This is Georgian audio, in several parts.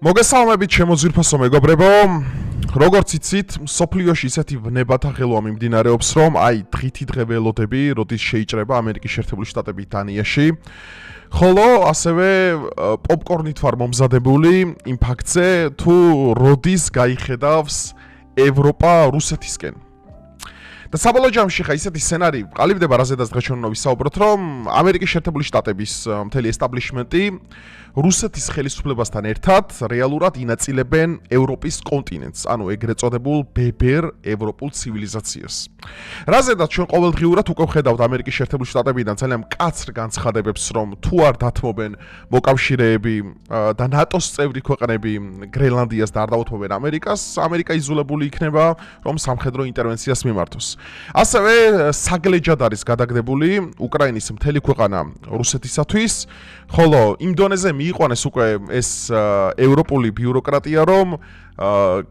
მოგესალმებით ჩემო ძვირფასო მეგობრებო. როგორც იცით, სოფლიოში ისეთი ვნებათა ხელვა მიმდინარეობს, რომ დღითი დღე ველოდები, როდის შეიჭრება ამერიკის შეერთებული შტატები დანიაში. ხოლო ასევე პოპკორნით ვარ მომზადებული იმ ფაქტზე, თუ როდის გაიხედავს ევროპა რუსეთისკენ. და საბოლოო ჯამში ხა ისეთი სცენარი ყალიბდება, რაზედაც დღეს ჩვენ უნდა ვისაუბროთ, რომ ამერიკის შეერთებული შტატების მთელი ესტაბლიშმენტი რუსეთის ხელისუფლებასთან ერთად რეალურად ინაწილებენ ევროპის კონტინენტს, ანუ ეგრეთ წოდებულ ბებერ ევროპულ ცივილიზაციას. რაზედაც ჩვენ ყოველდღიურად უკვე ვხედავთ ამერიკის შეერთებული შტატებიდან ძალიან მკაცრ განცხადებებს, რომ თუ არ დათმობენ მოკავშირეები და ნატოს წევრი ქვეყნები გრენლანდიას და არ დაუთმობენ ამერიკას, ამერიკა იზოლებული იქნება, რომ სამხედრო ინტერვენციას მიმართოს. ასევე საგლეჯად არის გადაგდებული უკრაინის მთელი ქვეყანა რუსეთისათვის, ხოლო იმ დონეზე მიიყვანეს უკვე ეს ევროპული ბიუროკრატია, რომ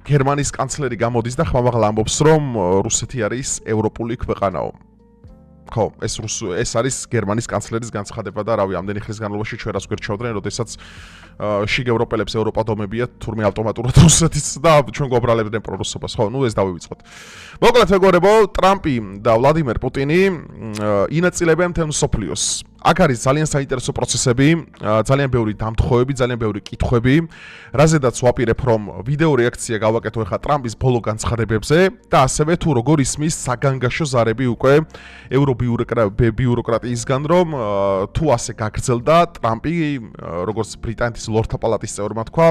გერმანიის კანცლერი გამოდის და ხმამაღლა ამბობს, რომ რუსეთი არის ევროპული ქვეყანაო. ხო, ეს არის გერმანიის კანცლერის განცხადება და რავი, ამდენი ხნის განმავლობაში ჩვენ რას გვერჩევდნენ, როდესაც შიგ ევროპელებს ევროპა დომებიათ თურმე ავტომატურად რუსეთის და ჩვენ გვაბრალებდნენ პრორუსობას. ხო, ნუ ეს დავივიწყოთ. მოკლედ მეგობრებო, ტრამპი და ვლადიმერ პუტინი ინაწილებენ მთელ მსოფლიოს. აქ არის ძალიან საინტერესო პროცესები, ძალიან ბევრი დამთხოვები, ძალიან ბევრი კითხვები, რაზედაც ვაპირებ, რომ ვიდეო რეაქცია გავაკეთო ახლა ტრამპის ბოლო განცხადებებზე და ასევე თუ როგორ ისმის საგანგაშო ზარები უკვე ევრობიუროკრატიისგან, რომ თუ ასე გაგრძელდა ტრამპი, როგორც ბრიტანეთის ლორდთა პალატის წევრმა თქვა,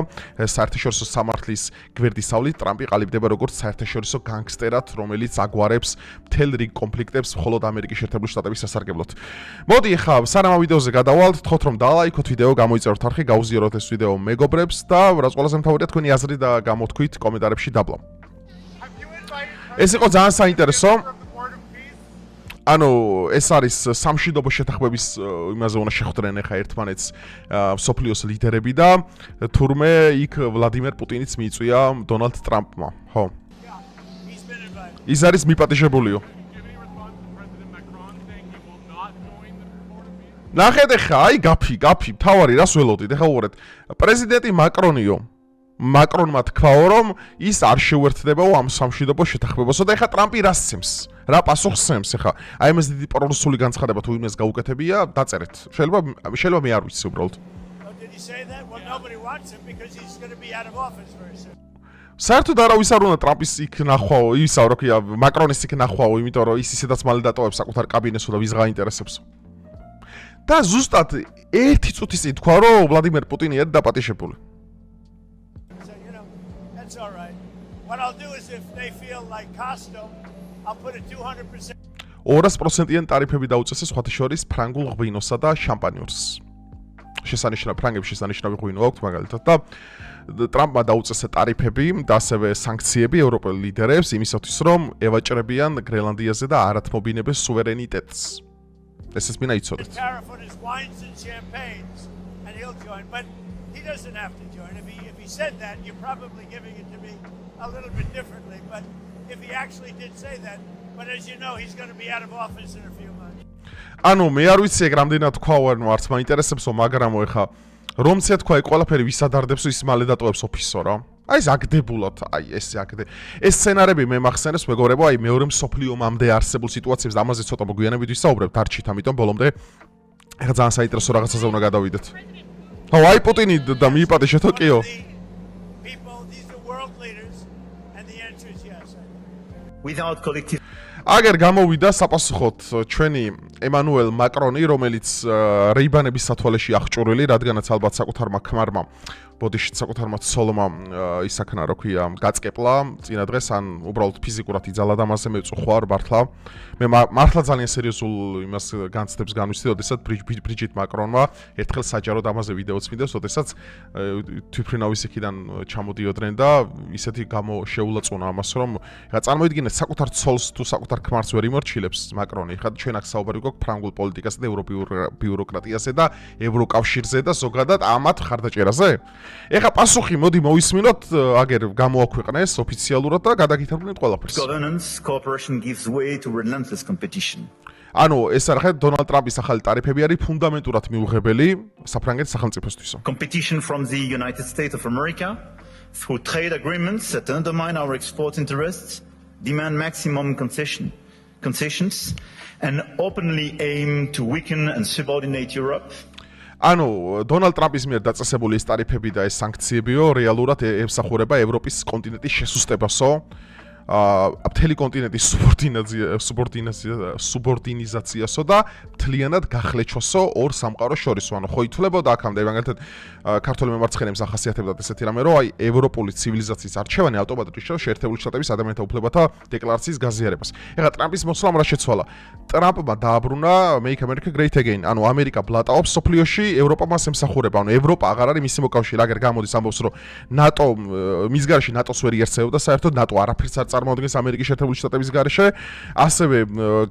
საერთაშორისო სამართლის გვერდისავლით ტრამპი ყალიბდება როგორც საერთაშორისო განგსტერად, რომელიც აგვარებს მთელ რიგ კონფლიქტებს მხოლოდ ამერიკის შეერთებული შტატების სასარგებლოდ. მოდი ახლა სანამ ვიდეოზე გადავალთ, თქოთ რომ დალაიქოთ ვიდეო, გამოიწეროთ არხი, გაუზიაროთ ეს ვიდეო მეგობრებს და რაც ყველაზე მთავარია თქვენი აზრი და გამოთქვით კომენტარებში დაბლა. ეს იყო ძალიან საინტერესო. ანუ ეს არის სამშვიდობო შეთანხმების იმაზე უნდა შეხვდნენ ახლა ერთმანეთს სოფლიოს ლიდერები და თურმე იქ ვლადიმერ პუტინიც მიიწვია დონალდ ტრამპმა, ხო? ის არის მიპატიჟებულიო. ნახეთ ახლა, გაფი, თავარი რას ველოდით? ახლა უყურეთ, პრეზიდენტი მაკრონიო. მაკრონმა თქვაო, რომ ის არ შეუერთდებაო ამ სამშვიდობო შეთანხმებასო და ახლა ტრამპი რას სცემს? რა პასუხს სცემს ახლა? აი ეს დიდი პრორუსული განცხადება თუ იმას გაუკეთებია, დაწერეთ. შეიძლება მე არ ვიცი უბრალოდ. საერთოდ არავის არ უნდა ტრამპის იქ ნახვაო, ისაო, რა ქვია, მაკრონის იქ ნახვაო, იმიტომ რომ ის ისედაც მალე დატოვებს საკუთარ კაბინეტსო და ვის გაინტერესებსო. და ზუსტად ერთი წუთის წინ თქვა, რომ ვლადიმერ პუტინი არის დაპატიჟებული. 200%-იან ტარიფები დაუწესეს სხვათა შორის ფრანგულ ღვინოსა და შამპანიურს. ფრანგებს შესანიშნავი ღვინო აქვთ მაგალითად და ტრამპმა დაუწესა ტარიფები და ასევე სანქციები ევროპელ ლიდერებს იმისათვის, რომ ევაჭრებიან გრენლანდიაზე და არ ათმობინებენ სუვერენიტეტს. This მინდა იცოდეთ. ანუ მე არ ვიცი ეგ რამდენად თქვაო, არც მაინტერესებსო, მაგრამ ეხა რომც ეთქვა ეგ ყველაფერი ვის ადარდებს, ის მალე დატოვებს ოფისო რა. აი ეს აგდებულად, ეს სცენარები მე მახსენებს მეგობრებო, აი მეორე მსოფლიო ომამდე არსებულ სიტუაციებს და ამაზე ცოტა მოგვიანებით ვისაუბრებთ არჩით, ამიტომ ბოლომდე ეხლა ძალიან საინტერესო რაღაცაზე უნდა გადავიდეთ. ხო, აი პუტინი და მიიპატიჟეთო კიო. აგერ გამოვიდა საპასუხოდ ჩვენი ემანუელ მაკრონი, რომელიც რეიბანების სათვალეში აღჭურვილი, რადგანაც ალბათ საკუთარმა ქმარმა ბოდიშით საკუთარმა ცოლმა ისაქნა, რა ქვია, გაწკეპლა წინა დღეს, ან უბრალოდ ფიზიკურად იძალა და ამაზე მეწუხვა მართლა. მე მართლა ძალიან სერიოზულ იმას განცდებს განვისდი, როდესაც ბრიჯიტ მაკრონმა ერთხელ საჯაროდ ამაზე ვიდეოც მიდევს, როდესაც თვითმფრინავის იქიდან ჩამოდიოდნენ და ისეთი შეულაწუნა ამას, რომ წარმოიდგინეთ საკუთარ ცოლს თუ საკუთარ ქმარს ვერ იმორჩილებს მაკრონი. ხა ჩვენ აქ საუბარი გვაქვს ფრანგულ პოლიტიკაზე და ევროპიურ ბიუროკრატიაზე და ევროკავშირზე და ზოგადად ამათ ხარდაჭერაზე. ეხლა პასუხი მოდი მოვისმინოთ, აგერ გამოაქვეყნეს ოფიციალურად და გადაგითარგმნით ყველაფერს. Governance cooperation gives way to relentless competition. ანუ ეს არა ხეთ დონალდ ტრამპის ახალი ტარიფები არის ფუნდამენტურად მიუღებელი საფრანგეთის სახელმწიფოსთვის. Competition from the United States of America through trade agreements that undermine our export interests, demand maximum concessions and openly aim to weaken and subordinate Europe. ანუ დონალდ ტრამპის მიერ დაწესებული ეს ტარიფები და ეს სანქციებიო რეალურად ემსახურება ევროპის კონტინენტის შესუსტებასო. მთელი კონტინენტის სუბორდინიზაციასო და მთლიანად გახლეჩვასო ორ სამყაროს შორის. ანუ ხო ითვლებოდა აქამდე მაგალითად ქართული მემარცხენეებს ახასიათებდა ესეთი რამე, რომ აი ევროპული ცივილიზაციის არჩევანი ავტომატურად იშოვს შეერთებული შტატების ადამიანთა უფლებათა დეკლარაციის გაზიარებას. ეხლა ტრამპის მოსვლამ რა შეცვალა? ტრამპმა დააბრუნა Make America Great Again. ანუ ამერიკა ბლატაობს სოფლიოში, ევროპა მას ემსახურება. ანუ ევროპა აღარ არის მისი მოკავშირე. აგერ გამოდის ამბობს, რომ ნატო მის გარეშე ნატოს ვერ იარსებობდა, საერთოდ ნატო არაფერს არ წარმოადგენს ამერიკის შეერთებული შტატების გარეშე. ასევე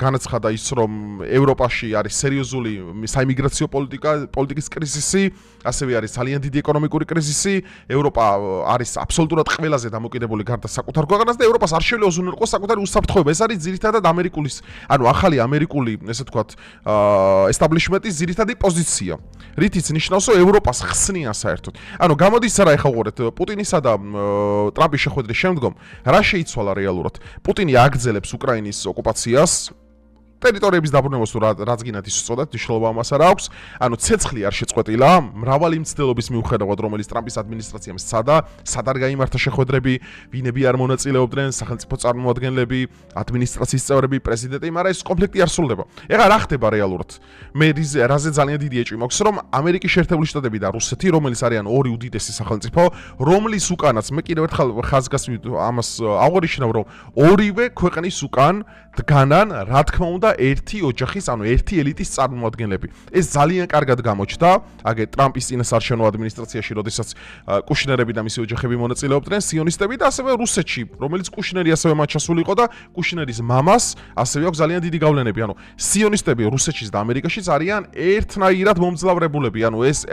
განაცხადა ის, რომ ევროპაში არის სერიოზული საიმიგრაციო პოლიტიკის კრიზისი, ასევე არის ძალიან დიდი ეკონომიკური კრიზისი. ევროპა არის აბსოლუტურად ყველაზე დამოკიდებული გარდა საკუთარ ქვეყანას და ევროპას არ შეიძლება უზრუნველყოს საკუთარი უსაფრთხოება. ეს არის ძირითადად ამერიკულის, ანუ ახალი ამერიკული, ესე ვთქვათ, establishment-ის ძირითადი პოზიცია. რითიც ნიშნავს, რომ ევროპას ხსნიან საერთოდ. ანუ გამოდის რა ეხა უყურეთ, პუტინისა და ტრამპის შეხვედრის შემდგომ რა შეიცვალა რეალურად? პუტინი აგრძელებს უკრაინის ოკუპაციას, ტერიტორიების დაბრუნებას თუ რაც გინათ ის უწოდათ, მნიშვნელობა ამას არ აქვს. ანუ ცეცხლი არ შეწყვეტილა, მრავალი მცდელობის მიუხედავად, რომელიც ტრამპის ადმინისტრაციამ სცადა, სად არ გაიმართა შეხვედრები, ვინები არ მონაწილეობდნენ, სახელმწიფო წარმომადგენლები, ადმინისტრაციის წევრები, პრეზიდენტი, მაგრამ ეს კონფლიქტი არ სრულდება. ეხლა რა ხდება რეალურად? მე რაზე ძალიან დიდი ეჭვი მაქვს, რომ ამერიკის შეერთებული შტატები და რუსეთი, რომელიც არიან ორი უდიდესი სახელმწიფო, რომლის უკანაც მე კიდევ ერთხელ ხაზგასმით ამას აღნიშნავ, რომ ორივე ქვეყნის უკან დგანან, რა თქმა უნდა, ერთი ოჯახის, ანუ ერთი ელიტის წარმომადგენლები. ეს ძალიან კარგად გამოჩნდა, აგერ ტრამპის წინასაარჩევნო ადმინისტრაციაში, როდესაც კუშნერები და მისი ოჯახები მონაწილეობდნენ, სიონისტები და ასევე რუსეთში, რომელიც კუშნერი ასევე მათ ჩასული იყო და კუშნერის მამას ასევე აქვს ძალიან დიდი გავლენები. ანუ სიონისტები რუსეთშიც და ამერიკაშიც არიან ერთნაირად მომძლავრებულები. ანუ ეს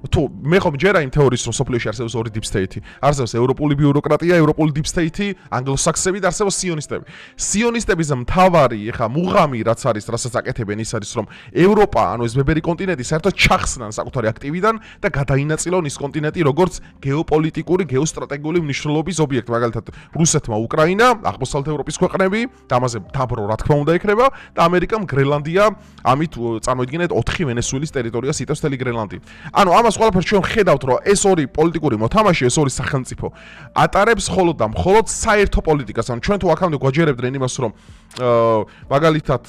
თუ მე ხომ ჯერა იმ თეორიის, რომ სოფლიოში არსებობს ორი deep state-ი, არსებობს ევროპული ბიუროკრატია, ევროპული deep state-ი, ანგლოსაქსები და არსებობს სიონისტები. სიონისტების მთავარი, ეხა მუღამი რაც არის, რასაც აკეთებენ, ის არის, რომ ევროპა, ანუ ეს ბებერი კონტინენტი საერთოდ ჩახსნან საკუთარი აქტივიდან და გადაინაწილონ ის კონტინენტი როგორც გეოპოლიტიკური, გეოსტრატეგიული მნიშვნელობის ობიექტი. მაგალითად, რუსეთმა უკრაინა, აღმოსავლეთ ევროპის ქვეყნები, და ამაზე დაბრო რა თქმა უნდა იქნება და ამერიკამ გრენლანდია, ამით წარმოიდგინეთ 4 ვენესუელის ტერიტორიას იტევს მთელი გრენლანდია. ანუ ამას ყველაფერს ჩვენ ხედავთ, რომ ეს ორი პოლიტიკური მოთამაშე, ეს ორი სახელმწიფო ატარებს მხოლოდ და მხოლოდ საერთო პოლიტიკას. ანუ ჩვენ თუ აქამდე გვაჯერებდნენ იმას, რომ მაგალითად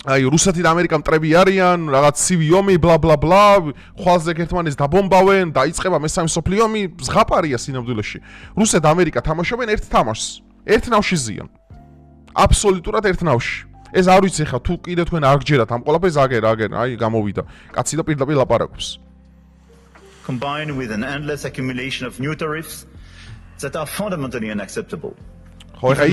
აი რუსეთი და ამერიკა მტრები არიან, რაღაც ცივი ომი, ბლა ბლა ბლა, ხვალზე ერთმანეთს დაბომბავენ, დაიწყება მესამე მსოფლიო ომი, ზღაპარია სინამდვილეში. რუსეთი და ამერიკა თამაშობენ ერთ თამაშს, ერთ ნავში ზიან. აბსოლუტურად ერთ ნავში. ეს არ ვიცი ხა თუ კიდე თქვენ არ გჯერათ ამ ყველაფერს აგერ, აი გამოვიდა. კაცი და პირდაპირ ლაპარაკობს. Combined with an endless accumulation of new tariffs that are fundamentally unacceptable. ხო, ეხა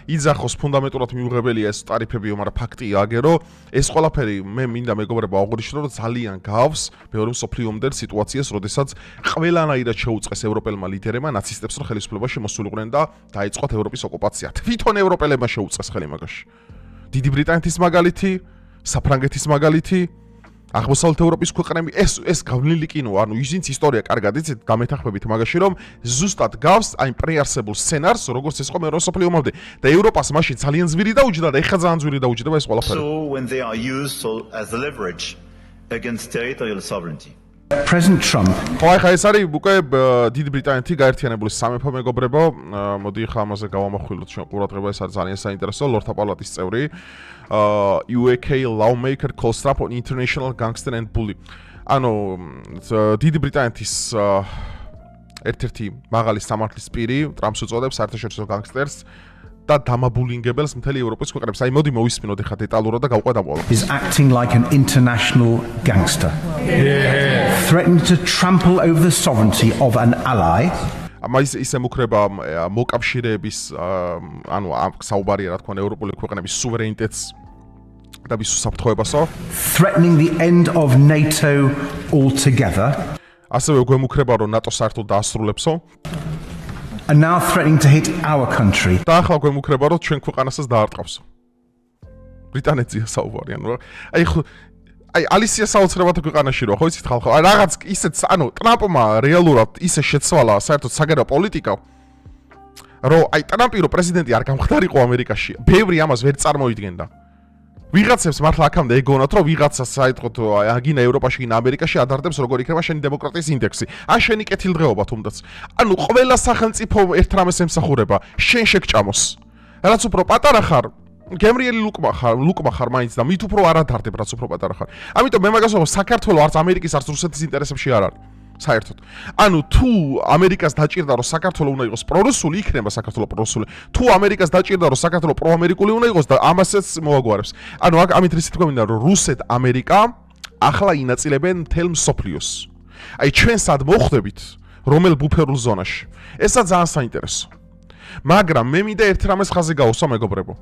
იძახოს ფუნდამენტურად მიუღებელია ეს ტარიფებიო, მაგრამ ფაქტია აგერო, ეს ყველაფერი მე მინდა მეგობრებო აღვნიშნო, რომ ძალიან გავს მეორე მსოფლიო ომდერ სიტუაციას, როდესაც ყველანაირად შეუწყეს ევროპელმა ლიდერებმა ნაცისტებს რომ ხელისუფლებაში მოსულიყვნენ და დაიწყოთ ევროპის ოკუპაცია. თვითონ ევროპელებმა შეუწყეს ხელი მაგაში. დიდი ბრიტანეთის მაგალითი, საფრანგეთის მაგალითი, აღმოსავლეთ ევროპის ქვეყნები ეს გავლილი კინო, ანუ ისინიც ისტორია კარგად იცით, დამეთანხმებით მაგაში, რომ ზუსტად გავს აი პრეარსებულ სცენარს, როგორც ეს ყოველ მსოფლიო ომამდე და ევროპას მაშინ ძალიან ძვირი დაუჯდა და ეხლა ძალიან ძვირი დაუჯდება ეს ყველაფერი. So when they are used as leverage against territorial sovereignty. President Trump. ხო, ახლა ეს არის უკვე დიდი ბრიტანეთი გაერთიანებული სამეფო მეგობრებო. მოდი ახლა ამაზე გავამახვილოთ ჩვენ ყურადღება, ეს არის ძალიან საინტერესო. ლორდთა პალატის წევრი UK lawmaker calls Trump an international gangster and bully. ანუ დიდი ბრიტანეთის ერთ-ერთი მაღალი სამართლის პირი ტრამპს უწოდებს საერთაშორისო განგსტერს და დამაბულინგებელს მთელი ევროპის ქვეყნებს. აი მოდი მოვისმინოთ ახლა დეტალურად და გავყვეთ ამ ყველაფერს. Is acting like an international gangster. Threatening to trample over the sovereignty of an ally. ის ემუქრება მოკავშირეების, ანუ საუბარია რა თქმა უნდა ევროპული ქვეყნების სუვერენიტეტს და ვის უსაფრთხოებასო. Threatening the end of NATO altogether. ასევე გვემუქრება რომ ნატო საერთოდ დაასრულებსო and now threatening to hit our country. და ახლა გვემუქრება რომ ჩვენ ქვეყანასაც დაარტყავსო. ბრიტანეთზეა საუბარი, ანუ აი ალისია საოცრებათა ქვეყანაში რო ხო იცით ხალხო, აი რაღაც ისეთ ანუ ტრამპმა რეალურად ისე შეცვალა საერთოდ საგარეო პოლიტიკა, რომ აი ტრამპი რო პრეზიდენტი არ გამხდარიყო ამერიკაში, ბევრი ამას ვერ წარმოიდგენდა. ვიღაცებს მართლა აქამდე ეგონათ რომ ვიღაცა საერთოდ აგინა ევროპაში გინა ამერიკაში ადარდებს როგორ იქნება შენი დემოკრატიის ინდექსი ან შენი კეთილდღეობა თუნდაც ანუ ყველა სახელმწიფო ერთ რამეს ემსახურება შენ შეგჭამოს რაც უფრო პატარა ხარ გემრიელი ლუკმა ხარ მაინც და მით უფრო არ ადარდებ რაც უფრო პატარა ხარ ამიტომ მე მაგას ვამბობ საქართველოს არც ამერიკის არც რუსეთის ინტერესებში არ არის საერთოდ ანუ თუ ამერიკას დაჭირდა რომ საქართველოს უნდა იყოს პრორუსული იქნება საქართველოს პრორუსული თუ ამერიკას დაჭირდა რომ საქართველოს პროამერიკული უნდა იყოს და ამასაც მოაგვარებს ანუ აქ ამით რითი თქვა მინდა რომ რუსეთ ამერიკა ახლა ინაწილებენ მთელ მსოფლიოს აი ჩვენ სად მოხვდებით რომელ ბუფერულ ზონაში ესა ძალიან საინტერესო მაგრამ მე მინდა ერთ რამეს ხაზი გავუსვა მეგობრებო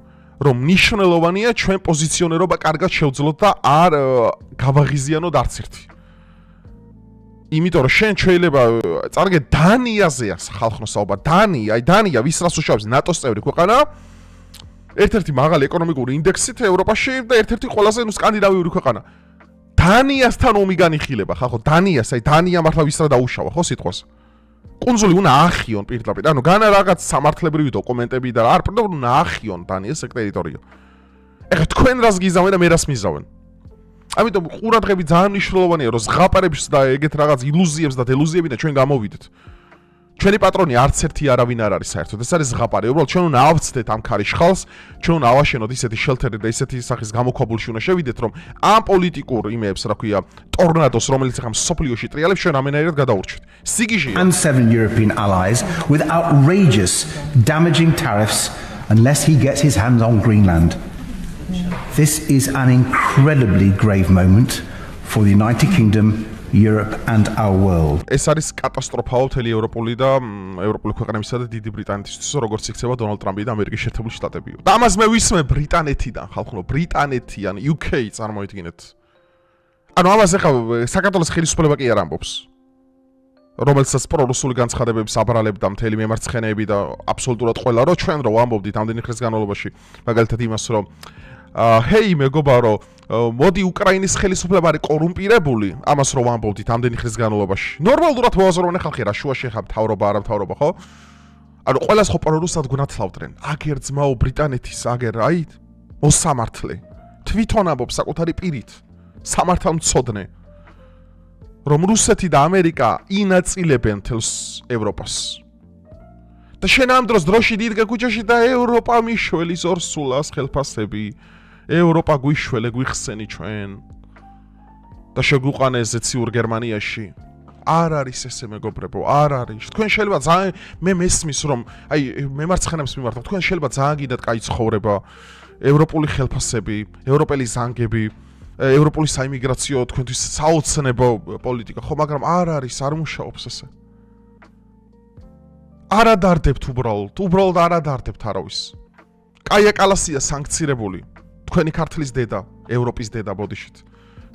რომ მნიშვნელოვანია ჩვენ პოზიციონერობა კარგად შევძლოთ და არ გავაღიზიანოთ არც ერთი იმიტომ რომ შენ შეიძლება წარგე დანიაზეა ხალხო საუბარ დანია აი დანია ვის რას უშავს ნატოს წევრი ქვეყანა ერთ-ერთი მაღალი ეკონომიკური ინდექსით ევროპაში და ერთ-ერთი ყველაზე სკანდინავიური ქვეყანა დანიასთან ომი განიხილება ხალხო დანიას აი დანია მართლა ვის რა დაუშავა ხო სიტყვას კუნძული უნდა აახიონ პირდაპირ ანუ განა რაღაც სამართლებრივი დოკუმენტები და არ პრობლემა უნდა აახიონ დანიას ეგ ტერიტორია ეხლა თქვენ რას გიზავენ და მე რას მიზავენ ამიტომ ყურადღები ძალიან მნიშვნელოვანია რომ ზღაპარებს და ეგეთ რაღაც ილუზიებს და დელუზიებიდან ჩვენ გამოვიდეთ ჩვენი პატრონი არც ერთი არავინ არ არის საერთოდ ეს არის ზღაპარი უბრალოდ ჩვენ უნდა ავწდეთ ამ ქარიშხალს ჩვენ უნდა ავაშენოთ ისეთი შელთერი და ისეთი სახის გამოქვაბულში უნდა შევიდეთ რომ ამ პოლიტიკურ იმეებს რა ქვია ტორნადოს რომელიც ახლა სოფლიოში ტრიალებს ჩვენ ამენაირად გადაურჩეთ სიგიჟეა And 7 European allies with outrageous damaging tariffs unless he gets his hands on Greenland. This is an incredibly grave moment for the United Kingdom, Europe and our world. ეს არის კატასტროფაო მთელი ევროპული და ევროპული ქვეყნებისა და დიდი ბრიტანეთისთვის როგორც იქცევა დონალდ ტრამპი და ამერიკის შეერთებული შტატებიო. და ამას მე ვისმე ბრიტანეთიდან, ხალხო, ბრიტანეთიდან, UK წარმოიდგინეთ. ანუ ამას ახლა საქართველოს ხელისუფლება კი არ ამბობს. რომელსაც პრორუსული განცხადებებს აბრალებდა მთელი მემარცხენეები და აბსოლუტურად ყველა რო ჩვენ რო ვამბობდით ამდენი ხნის განმავლობაში მაგალითად იმას რომ ჰეი მეგობარო მოდი უკრაინის ხელისუფლება არის კორუმპირებული ამას რო ვამბობდით ამდენი ხნის განმავლობაში ნორმალურად მოაზროვნე ხალხი რა შუაში ხა მთავრობა არა მთავრობა ხო ანუ ყველას ხო პრორუსად გუნათლავდნენ აგერ ძმაო ბრიტანეთის აგერ აი მოსამართლე თვითონ ამბობს საკუთარი პირით სამართალმცოდნე რომ რუსეთი და ამერიკა ინაწილებენ თელს ევროპას. და შენ ამ დროს დროში დიდგა ქუჩაში და ევროპა მიშველის ორსულას ხელფასები. ევროპა გვიშველე გვიხსენი ჩვენ. და შეგვიყვანე ზეციურ გერმანიაში. არ არის ესე მეგობრებო, არ არის. თქვენ შეიძლება ძალიან მე მესმის რომ აი მემარცხენებს მიმართავ. თქვენ შეიძლება ძალიან გიდათ კაი ცხოვრება, ევროპული ხელფასები, ევროპელი ზანგები. ევროპული საიმიგრაციო თქვენთვის საოცნებო პოლიტიკა ხო მაგრამ არ არის არ მუშაობს ესე არ ადარდებთ უბრალოდ არ ადარდებთ არავის კაია კალასია სანქცირებული თქვენი ქართლის დედა ევროპის დედა ბოდიშით